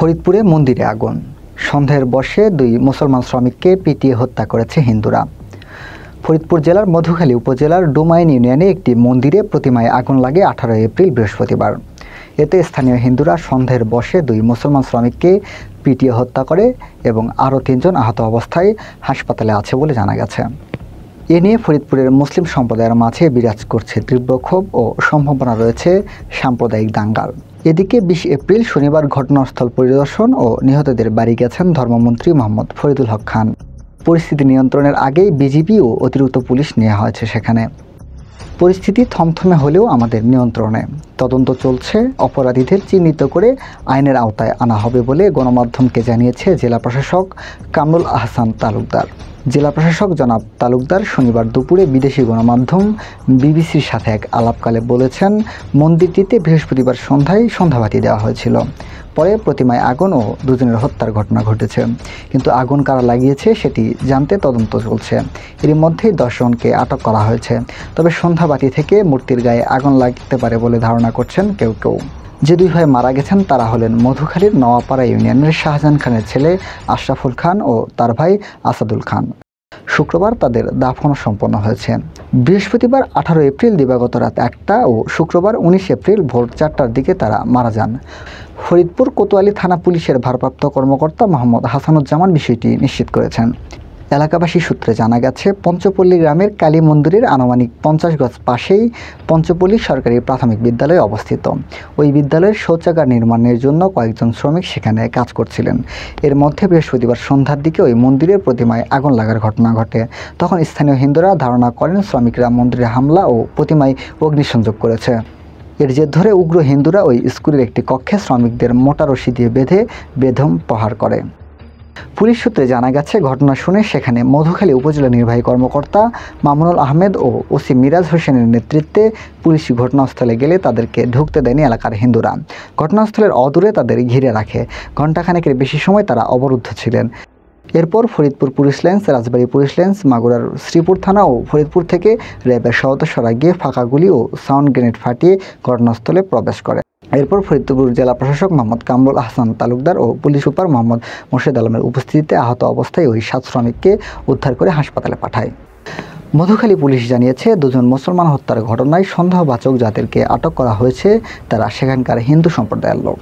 ফরিদপুরে মন্দিরে আগুন, সন্দেহের বশে দুই মুসলমান শ্রমিককে পিটিয়ে হত্যা করেছে হিন্দুরা। ফরিদপুর জেলার মধুখালী উপজেলার ডোমাইন ইউনিয়নে একটি মন্দিরে প্রতিমায় আগুন লাগে 18 এপ্রিল বৃহস্পতিবার। এতে স্থানীয় হিন্দুরা সন্দেহের বশে দুই মুসলমান শ্রমিককে পিটিয়ে হত্যা করে এবং আরও 3 জন আহত অবস্থায় হাসপাতালে আছে বলে জানা গেছে। এ নিয়ে ফরিদপুরের মুসলিম সম্প্রদায়ের মাঝে বিরাজ করছে তীব্র ক্ষোভ ও সম্ভাবনা রয়েছে সাম্প্রদায়িক দাঙ্গার। এদিকে 20 এপ্রিল শনিবার ঘটনাস্থল পরিদর্শন ও নিহতদের বাড়ি গেছেন ধর্মমন্ত্রী মোহাম্মদ ফরিদুল হক খান। পরিস্থিতি নিয়ন্ত্রণের আগেই বিজিবি ও অতিরিক্ত পুলিশ নেওয়া হয়েছে সেখানে। পরিস্থিতি থমথমে হলেও আমাদের নিয়ন্ত্রণে, তদন্ত চলছে, অপরাধীদের চিহ্নিত করে আইনের আওতায় আনা হবে বলে গণমাধ্যমকে জানিয়েছে জেলা প্রশাসক কামরুল আহসান তালুকদার। জেলা প্রশাসক জনাব তালুকদার শনিবার দুপুরে বিদেশি গণমাধ্যম বিবিসির সাথে এক আলাপকালে বলেছেন, মন্দিরটিতে বৃহস্পতিবার সন্ধ্যায় সন্ধ্যাবাতি দেওয়া হয়েছিল। পরে প্রতিমায় আগুন ও দুজনের হত্যার ঘটনা ঘটেছে, কিন্তু আগুন কারা লাগিয়েছে সেটি জানতে তদন্ত চলছে। এর মধ্যেই 10 জনকে আটক করা হয়েছে। তবে সন্ধ্যাবাতি থেকে মূর্তির গায়ে আগুন লাগতে পারে বলে ধারণা করছেন কেউ কেউ। যে দুই ভাই মারা গেছেন তারা হলেন মধুখালীর নওয়াপাড়া ইউনিয়নের শাহজাহান খানের ছেলে আশরাফুল খান ও তার ভাই আসাদুল খান। শুক্রবার তাদের দাফন সম্পন্ন হয়েছে। বৃহস্পতিবার 18 এপ্রিল দিবাগত রাত 1টা ও শুক্রবার 19 এপ্রিল ভোর 4টার দিকে তারা মারা যান। ফরিদপুর কোতোয়ালি থানা পুলিশের ভারপ্রাপ্ত কর্মকর্তা মোহাম্মদ হাসানুজ্জামান বিষয়টি নিশ্চিত করেছেন। এলাকাবাসী সূত্রে জানা গেছে, পঞ্চপল্লী গ্রামের কালী মন্দিরের আনুমানিক 50 গজ পাশেই পঞ্চপল্লী সরকারি প্রাথমিক বিদ্যালয় অবস্থিত। ওই বিদ্যালয়ের শৌচাগার নির্মাণের জন্য কয়েকজন শ্রমিক সেখানে কাজ করছিলেন। এর মধ্যে বৃহস্পতিবার সন্ধ্যার দিকে ওই মন্দিরের প্রতিমায় আগুন লাগার ঘটনা ঘটে। তখন স্থানীয় হিন্দুরা ধারণা করেন শ্রমিকরা মন্দিরে হামলা ও প্রতিমায় অগ্নিসংযোগ করেছে। এর জের ধরে উগ্র হিন্দুরা ওই স্কুলের একটি কক্ষে শ্রমিকদের মোটা রশি দিয়ে বেঁধে বেদম প্রহার করে। পুলিশ সূত্রে জানা গেছে, ঘটনা শুনে সেখানে মধুখালী উপজেলা নির্বাহী কর্মকর্তা মামুনুল আহমেদ ও ওসি মিরাজ হোসেনের নেতৃত্বে পুলিশ ঘটনাস্থলে গেলে তাদেরকে ঢুকতে দেয়নি এলাকার হিন্দুরা। ঘটনাস্থলের অদূরে তাদের ঘিরে রাখে। ঘণ্টাখানেকের বেশি সময় তারা অবরুদ্ধ ছিলেন। এরপর ফরিদপুর পুলিশ লাইন্স, রাজবাড়ী পুলিশ লাইন্স, মাগুরার শ্রীপুর থানা ও ফরিদপুর থেকে র্যাবের সদস্যরা গিয়ে ফাঁকা গুলি ও সাউন্ড গ্রেনেড ফাটিয়ে ঘটনাস্থলে প্রবেশ করে। এরপর ফরিদপুর জেলা প্রশাসক মোহাম্মদ কামরুল আহসান তালুকদার ও পুলিশ সুপার মোহাম্মদ মোর্শেদ আলমের উপস্থিতিতে আহত অবস্থায় ওই 7 শ্রমিককে উদ্ধার করে হাসপাতালে পাঠায়। মধুখালী পুলিশ জানিয়েছে, 2 জন মুসলমান হত্যার ঘটনায় সন্দেহবাচক যাদেরকে আটক করা হয়েছে তারা সেখানকার হিন্দু সম্প্রদায়ের লোক।